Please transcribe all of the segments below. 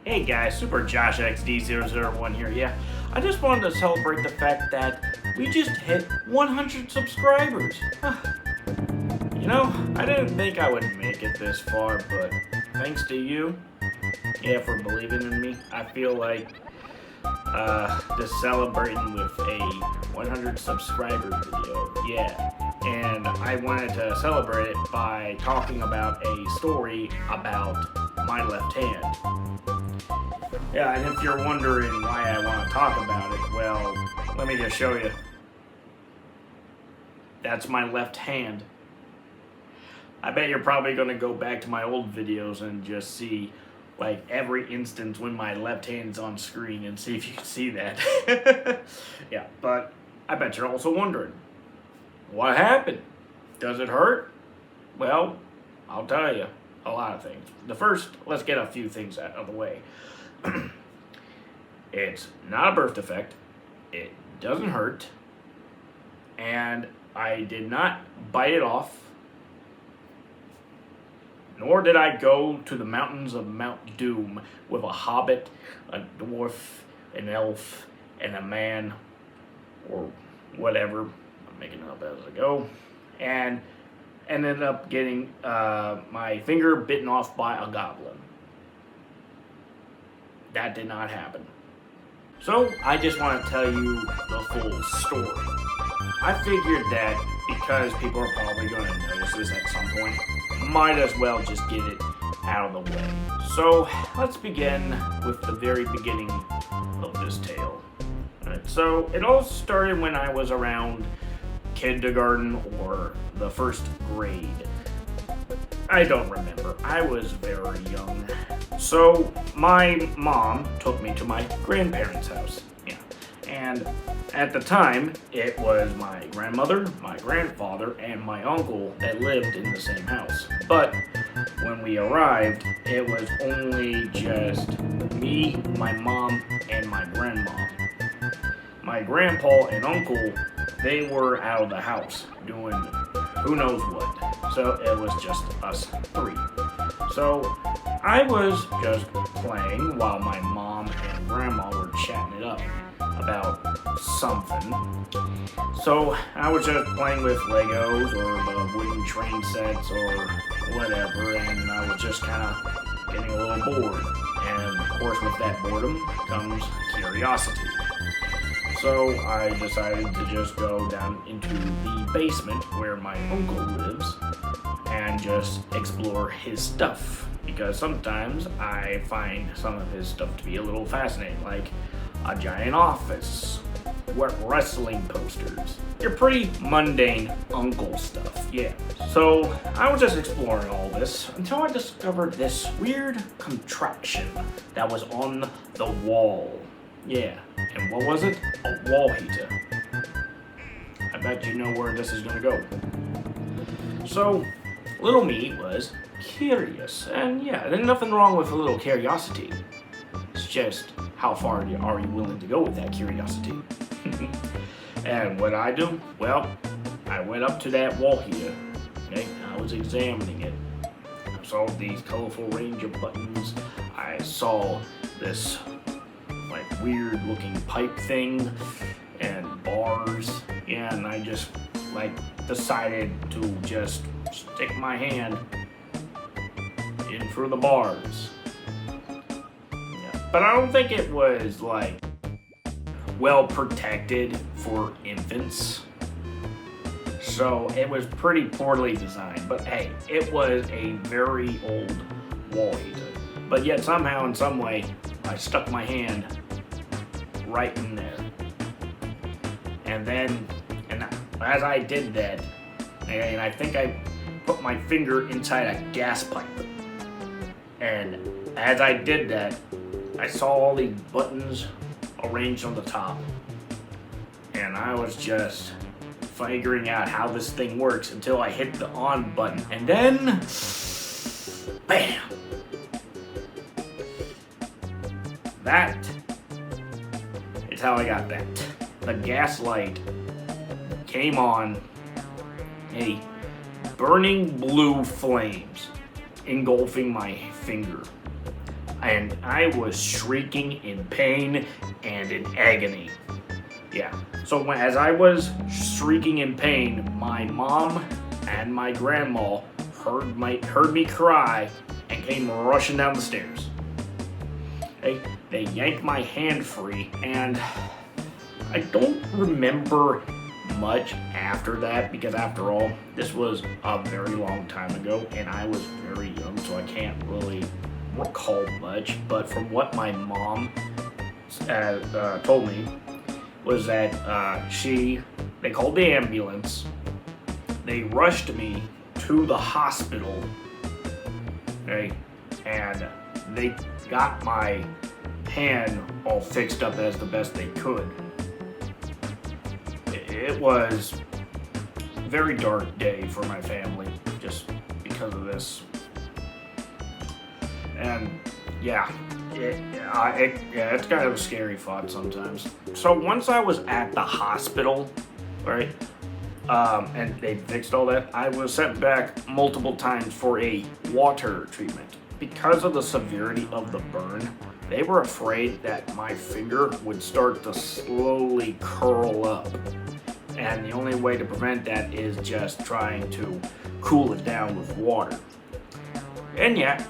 Hey guys, Super Josh XD001 here. Yeah, I just wanted to celebrate the fact that we just hit 100 subscribers. I didn't think I would make it this far, but thanks to you, for believing in me, I feel like just celebrating with a 100 subscriber video. Yeah, and I wanted to celebrate it by talking about a story about my left hand. Yeah, and if you're wondering why I want to talk about it, well, let me just show you. That's my left hand. I bet you're probably going to go back to my old videos and just see like every instance when my left hand's on screen and see if you can see that. Yeah, but I bet you're also wondering, what happened? Does it hurt? Well, I'll tell you a lot of things. Let's get a few things out of the way. It's not a birth defect, it doesn't hurt, and I did not bite it off, nor did I go to the mountains of Mount Doom with a hobbit, a dwarf, an elf, and a man, or whatever, I'm making it up as I go, and ended up getting my finger bitten off by a goblin. That did not happen. So I just want to tell you the full story. I figured that because people are probably going to notice this at some point, might as well just get it out of the way. So let's begin with the very beginning of this tale. Alright, so it all started when I was around kindergarten or the first grade. I don't remember. I was very young. So my mom took me to my grandparents' house. Yeah. And at the time, it was my grandmother, my grandfather, and my uncle that lived in the same house. But when we arrived, it was only just me, my mom, and my grandma. My grandpa and uncle, they were out of the house doing who knows what. So it was just us three. So I was just playing while my mom and grandma were chatting it up about something. So I was just playing with Legos or the wooden train sets or whatever, and I was just kind of getting a little bored. And of course with that boredom comes curiosity. So I decided to just go down into the basement where my uncle lives and just explore his stuff. Because sometimes I find some of his stuff to be a little fascinating, like a giant office, wrestling posters. Your pretty mundane uncle stuff, yeah. So I was just exploring all this until I discovered this weird contraption that was on the wall. Yeah, and what was it? A wall heater. I bet you know where this is gonna go. So, little me was curious, and yeah, there's nothing wrong with a little curiosity. It's just, how far are you willing to go with that curiosity? And what I do? Well, I went up to that wall heater, okay? I was examining it. I saw these colorful range of buttons. I saw this like weird looking pipe thing and bars. Yeah, and I just like decided to just stick my hand in through the bars. Yeah. But I don't think it was like well protected for infants. So it was pretty poorly designed, but hey, it was a very old wall heater. But yet somehow in some way I stuck my hand right in there. And then, as I did that, and I think I put my finger inside a gas pipe. And as I did that, I saw all these buttons arranged on the top. And I was just figuring out how this thing works until I hit the on button. And then, bam! That is how I got that. The gas light came on, a burning blue flames engulfing my finger. and I was shrieking in pain and in agony. Yeah. So as I was shrieking in pain, my mom and my grandma heard me cry and came rushing down the stairs. They yanked my hand free, and I don't remember much after that, because after all, this was a very long time ago and I was very young, so I can't really recall much. But from what my mom told me was that they called the ambulance, they rushed me to the hospital, okay, and they got my hand all fixed up as the best they could. It was a very dark day for my family just because of this. And yeah, it's kind of a scary thought sometimes. So once I was at the hospital, right, and they fixed all that, I was sent back multiple times for a water treatment. Because of the severity of the burn, they were afraid that my finger would start to slowly curl up. And the only way to prevent that is just trying to cool it down with water. And yeah,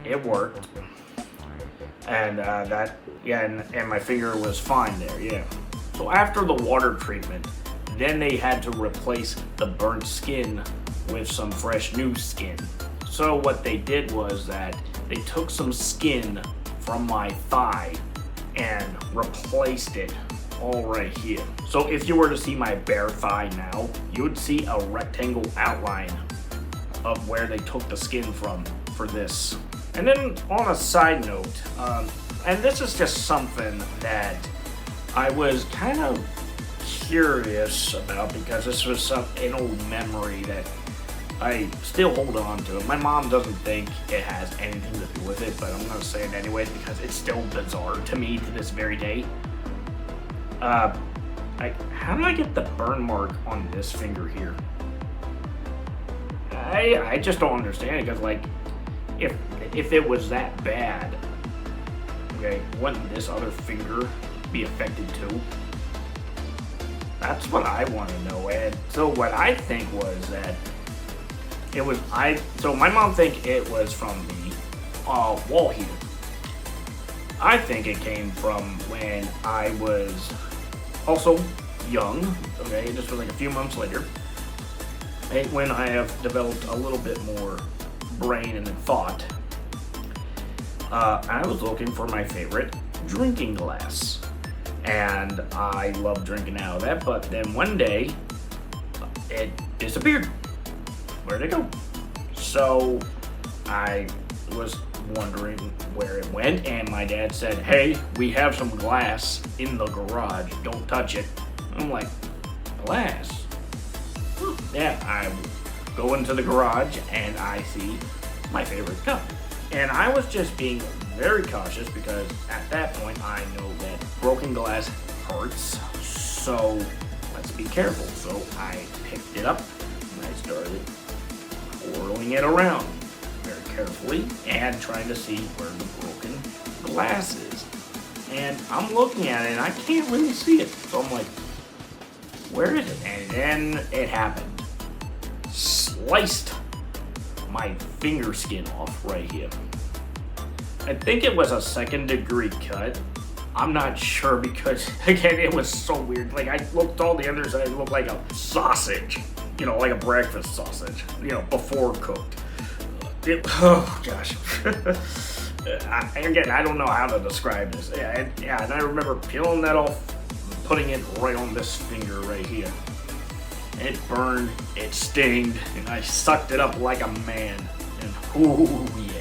it worked. And and my finger was fine there, yeah. So after the water treatment, then they had to replace the burnt skin with some fresh new skin. So what they did was that they took some skin from my thigh and replaced it all right here. So if you were to see my bare thigh now, you would see a rectangle outline of where they took the skin from for this. And then on a side note, and this is just something that I was kind of curious about, because this was an old memory that I still hold on to. My mom doesn't think it has anything to do with it, but I'm going to say it anyway because it's still bizarre to me to this very day. How do I get the burn mark on this finger here? I just don't understand it, because like, if it was that bad, okay, wouldn't this other finger be affected too? That's what I want to know. And so what I think was that so my mom think it was from the wall heater. I think it came from when I was also young, okay, this was like a few months later, when I have developed a little bit more brain and thought. I was looking for my favorite drinking glass, and I love drinking out of that, but then one day it disappeared. Where'd it go? So I was wondering where it went, and my dad said, "Hey, we have some glass in the garage, don't touch it." I'm like, glass? Yeah, I go into the garage and I see my favorite cup. And I was just being very cautious, because at that point I know that broken glass hurts, so let's be careful. So I picked it up and I started whirling it around very carefully and trying to see where the broken glass is. And I'm looking at it and I can't really see it. So I'm like, where is it? And then it happened. Sliced my finger skin off right here. I think it was a 2nd-degree cut. I'm not sure, because again, it was so weird. Like, I looked all the other side, it looked like a sausage, like a breakfast sausage, before cooked. Oh gosh. Again, I don't know how to describe this. Yeah, and I remember peeling that off, putting it right on this finger right here. It burned, it stinged, and I sucked it up like a man. And ooh, yeah.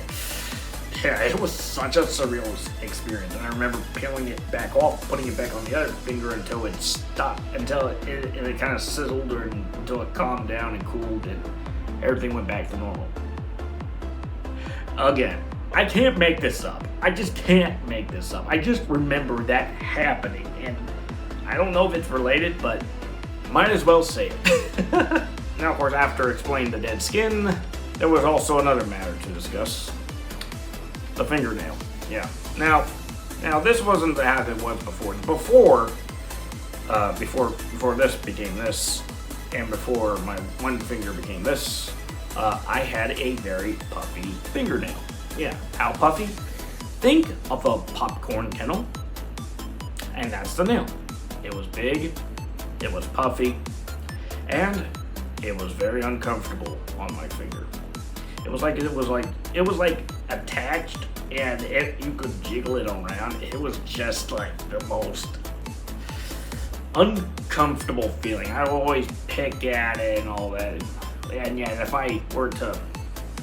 Yeah, it was such a surreal experience. And I remember peeling it back off, putting it back on the other finger until it stopped, until it kind of sizzled, or until it calmed down and cooled, and everything went back to normal. Again, I can't make this up. I just can't make this up. I just remember that happening, and I don't know if it's related, but might as well say it. Now, of course, after explaining the dead skin, there was also another matter to discuss. The fingernail. Yeah. Now this wasn't how it was before. Before this became this, and before my one finger became this, I had a very puffy fingernail. Yeah, how puffy? Think of a popcorn kernel, and that's the nail. It was big, it was puffy, and it was very uncomfortable on my finger. It was like attached, and you could jiggle it around. It was just like the most uncomfortable feeling. I would always pick at it and all that. And yeah, if I were to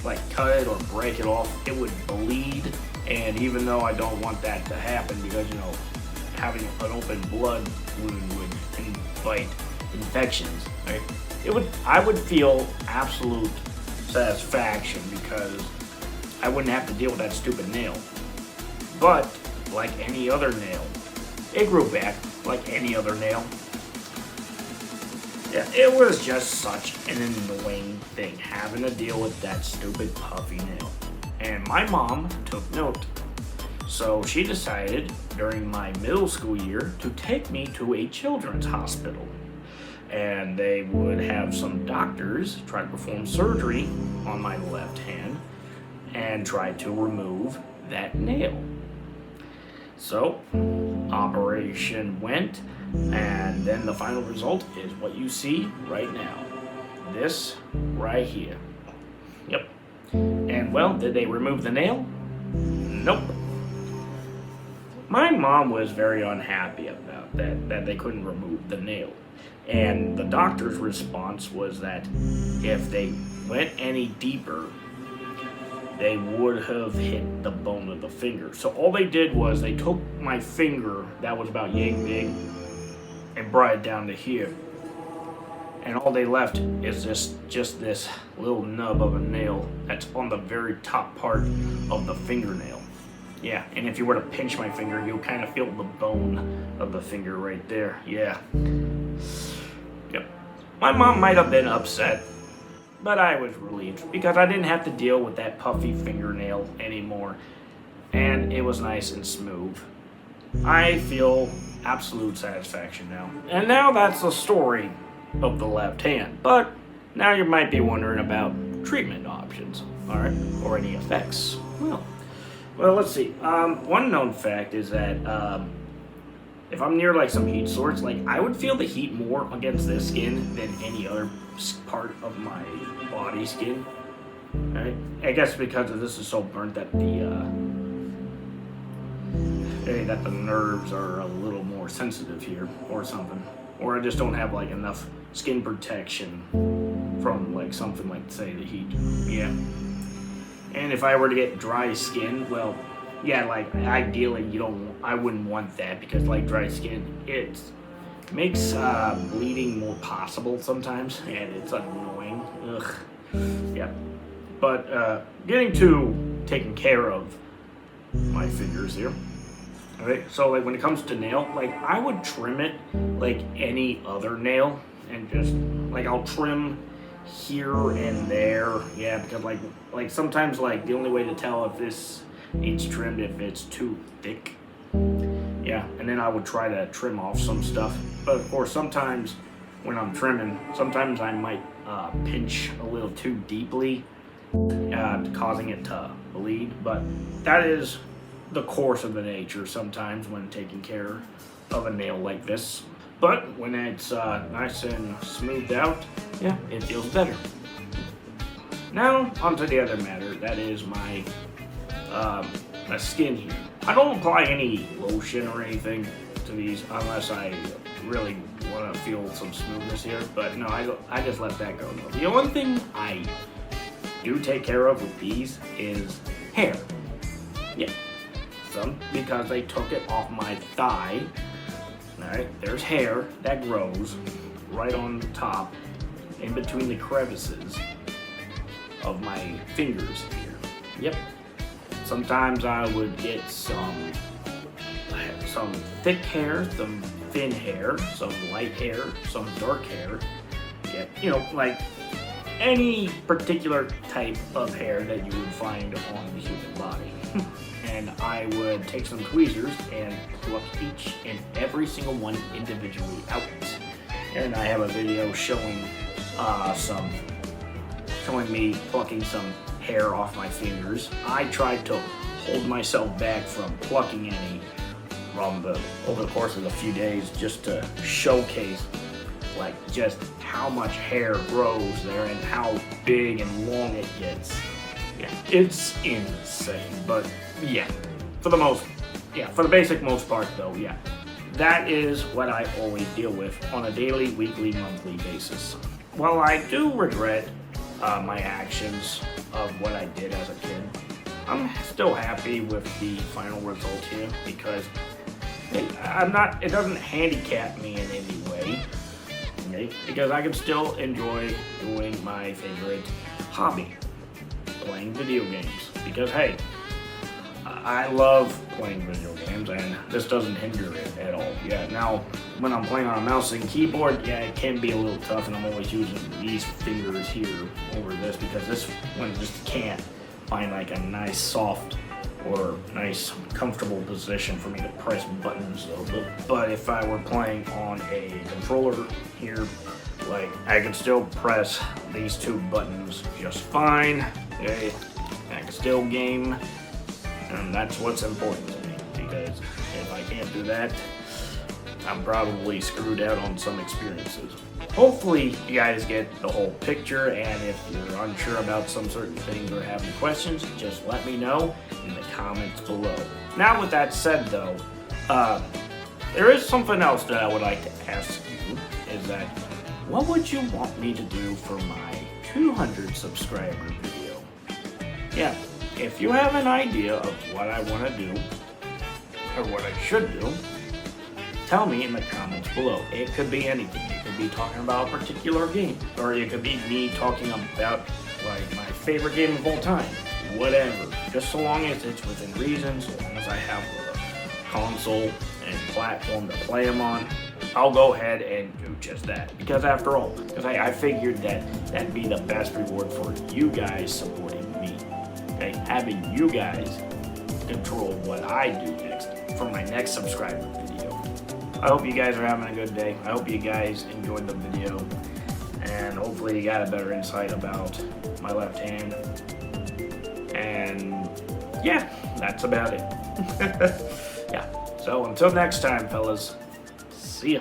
like cut it or break it off, it would bleed. And even though I don't want that to happen, because having an open blood wound would invite infections, right? I would feel absolute satisfaction because I wouldn't have to deal with that stupid nail. But like any other nail, it grew back like any other nail. Yeah, it was just such an annoying thing having to deal with that stupid puffy nail. And my mom took note. So she decided during my middle school year to take me to a children's hospital. And they would have some doctors try to perform surgery on my left hand and try to remove that nail. So, operation went, and then the final result is what you see right now. This right here. Yep. And well, did they remove the nail? Nope. My mom was very unhappy about that they couldn't remove the nail. And the doctor's response was that if they went any deeper, they would have hit the bone of the finger. So all they did was they took my finger that was about yay big and brought it down to here. And all they left is just this little nub of a nail that's on the very top part of the fingernail. Yeah, and if you were to pinch my finger, you'll kind of feel the bone of the finger right there. Yeah. Yep. My mom might have been upset, but I was relieved because I didn't have to deal with that puffy fingernail anymore, and it was nice and smooth. I feel absolute satisfaction now. And now that's the story of the left hand. But now you might be wondering about treatment options, alright, or any effects. Well, let's see. One known fact is that if I'm near like some heat source, like I would feel the heat more against this skin than any other part of my body skin. Right? I guess because this is so burnt that the nerves are a little more sensitive here, or something, or I just don't have like enough skin protection from like something like, say, the heat. Yeah. And if I were to get dry skin, well, yeah, like ideally I wouldn't want that, because like dry skin, it makes bleeding more possible sometimes, and it's annoying. Ugh. Yeah. But getting to taking care of my fingers here. Alright, so like when it comes to nail, like I would trim it like any other nail, and just like I'll trim here and there. Yeah, because like sometimes like the only way to tell if this needs trimmed if it's too thick. Yeah, and then I would try to trim off some stuff. But of course sometimes when I'm trimming, sometimes I might pinch a little too deeply, causing it to bleed. But that is the course of the nature sometimes when taking care of a nail like this. But when it's nice and smoothed out, yeah, it feels better. Now, onto the other matter, that is my skin here. I don't apply any lotion or anything to these unless I really want to feel some smoothness here, but no, I just let that go. The only thing I do take care of with these is hair. Yeah, because they took it off my thigh. Alright, there's hair that grows right on the top, in between the crevices of my fingers here. Yep. Sometimes I would get some thick hair, some thin hair, some light hair, some dark hair. Yeah, like any particular type of hair that you would find on the human body. and I would take some tweezers and pluck each and every single one individually out. And I have a video showing me plucking some hair off my fingers. I tried to hold myself back from plucking any over the course of a few days, just to showcase like just how much hair grows there and how big and long it gets. Yeah, it's insane. But yeah, for the basic most part though, yeah. That is what I always deal with on a daily, weekly, monthly basis. While I do regret my actions of what I did as a kid, I'm still happy with the final result here because it doesn't handicap me in any way, okay? Because I can still enjoy doing my favorite hobby, playing video games. Because hey, I love playing video games and this doesn't hinder it at all. Yeah, now when I'm playing on a mouse and keyboard, yeah, it can be a little tough and I'm always using these fingers here over this because this one just can't find like a nice soft or nice comfortable position for me to press buttons though. But if I were playing on a controller here, like I can still press these two buttons just fine. Okay, I can still game, and that's what's important to me because if I can't do that, I'm probably screwed out on some experiences. Hopefully you guys get the whole picture, and if you're unsure about some certain things or have any questions, just let me know in the comments below. Now with that said though, there is something else that I would like to ask you, is that what would you want me to do for my 200 subscriber video? Yeah, if you have an idea of what I want to do, or what I should do, tell me in the comments below. It could be anything. It could be talking about a particular game, or it could be me talking about like my favorite game of all time. Whatever. Just so long as it's within reason, so long as I have a console and platform to play them on, I'll go ahead and do just that. Because after all, I figured that'd be the best reward for you guys supporting me. Okay, having you guys control what I do next for my next subscriber video. I hope you guys are having a good day. I hope you guys enjoyed the video, and hopefully you got a better insight about my left hand. And yeah, that's about it. Yeah, so until next time, fellas, see ya.